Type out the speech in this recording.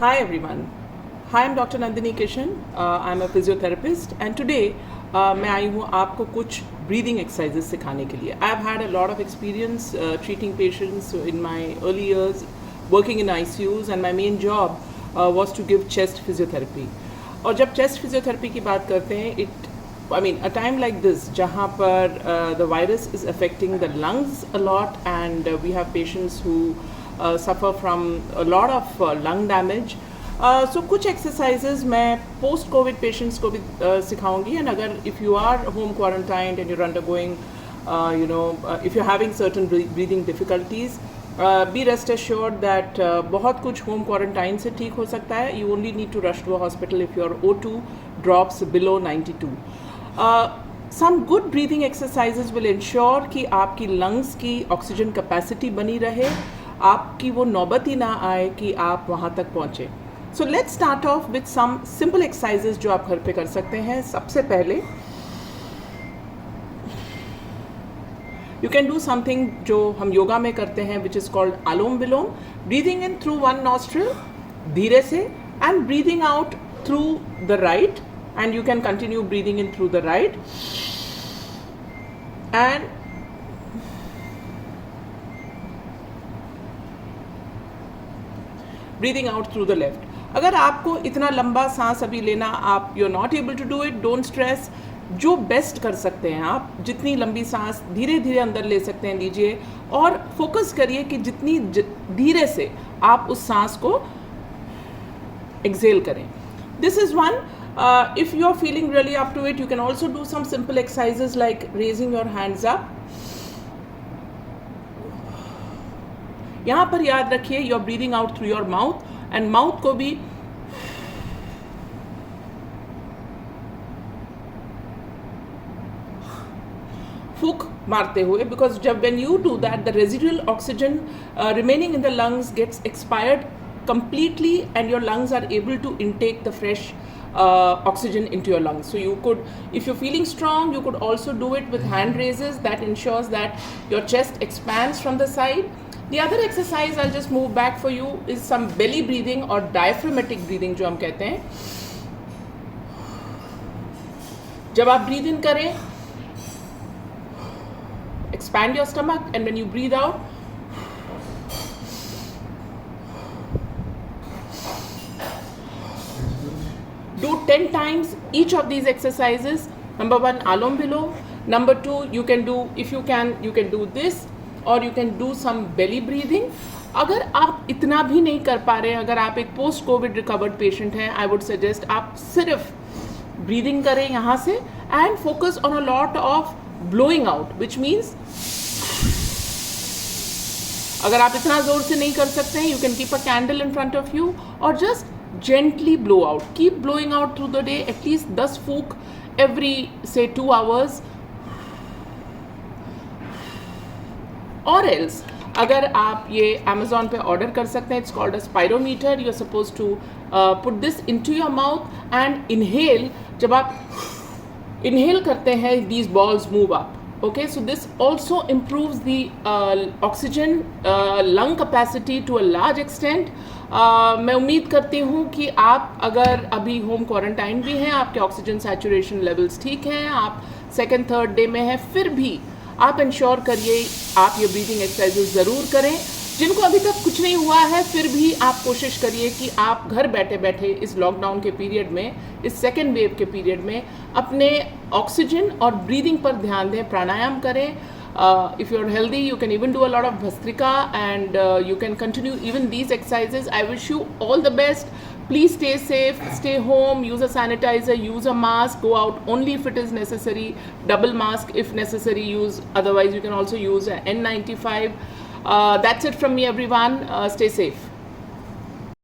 Hi everyone. Hi, I'm Dr. Nandini Kishan. I'm a physiotherapist and today मैं आई हूँ आपको कुछ breathing exercises सिखाने के लिए. I've had a lot of experience treating patients in my early years, working in ICUs, and my main job was to give chest physiotherapy. और जब chest physiotherapy की बात करते हैं, a time like this, जहाँ पर the virus is affecting the lungs a lot, and we have patients who suffer from a lot of lung damage. So कुछ exercises मैं post COVID patients को भी सिखाऊंगी, and अगर if you are home quarantined and you're undergoing if you're having certain breathing difficulties, be rest assured that बहुत कुछ home quarantine से ठीक हो सकता है. You only need to rush to a hospital if your O2 drops below 92. Some good breathing exercises will ensure कि आपकी lungs की oxygen capacity बनी रहे, आपकी वो नौबत ही ना आए कि आप वहाँ तक पहुँचे. So let's start off with some simple exercises जो आप घर पे कर सकते हैं. सबसे पहले you can do something जो हम योगा में करते हैं, which is called Alom Vilom, breathing in through one nostril धीरे से and breathing out through the right, and you can continue breathing in through the right and breathing out through the left. अगर आपको इतना लंबा सांस अभी लेना आप you're not able to do it, don't stress. जो बेस्ट कर सकते हैं आप, जितनी लंबी सांस धीरे धीरे अंदर ले सकते हैं लीजिए, और फोकस करिए कि जितनी धीरे से आप उस सांस को एक्सेल करें. This is one. If you are feeling really up to it, you can also do some simple exercises like raising your hands up. यहाँ पर याद रखिए you are breathing out through your mouth, and mouth को भी फूक मारते हुए, because जब when you do that, the residual oxygen remaining in the lungs gets expired completely, and your lungs are able to intake the fresh oxygen into your lungs. So you could, if you're feeling strong, you could also do it with hand raises. That ensures that your chest expands from the side. The other exercise I'll just move back for you is some belly breathing or diaphragmatic breathing जो हम कहते हैं. जब आप breathe in करें, expand your stomach, and when you breathe out, do 10 times each of these exercises. Number 1, Alom Vilom. Number 2, you can do, if you can do this, or you can do some belly breathing. अगर आप इतना भी नहीं कर पा रहे हैं, अगर आप एक पोस्ट कोविड रिकवर्ड पेशेंट हैं, आई वुड सजेस्ट आप सिर्फ ब्रीदिंग करें यहाँ से, and focus on a lot of blowing out, which means अगर आप इतना जोर से नहीं कर सकते हैं, you can keep a candle in front of you और just gently blow out. Keep blowing out through the day, at least 10 फूक every say 2 hours. Or else अगर आप ये Amazon पे ऑर्डर कर सकते हैं, it's called a spirometer. You're supposed to put this into your mouth and inhale. जब आप inhale करते हैं, these balls move up. Okay, so this also improves the oxygen lung capacity to a large extent. मैं उम्मीद करती हूँ कि आप अगर अभी होम क्वारंटाइन भी हैं, आपके ऑक्सीजन सैचुरेशन लेवल्स ठीक हैं, आप सेकेंड थर्ड डे में हैं, फिर भी आप इंश्योर करिए आप ये ब्रीदिंग एक्सरसाइजेज ज़रूर करें. जिनको अभी तक कुछ नहीं हुआ है, फिर भी आप कोशिश करिए कि आप घर बैठे बैठे इस लॉकडाउन के पीरियड में, इस सेकेंड वेव के पीरियड में अपने ऑक्सीजन और ब्रीदिंग पर ध्यान दें, प्राणायाम करें. If you're healthy, you can even do a lot of bhastrika, and you can continue even these exercises. I wish you all the best. Please stay safe, stay home, use a sanitizer, use a mask, go out only if it is necessary, double mask if necessary, otherwise you can also use an N95. That's it from me, everyone. Stay safe.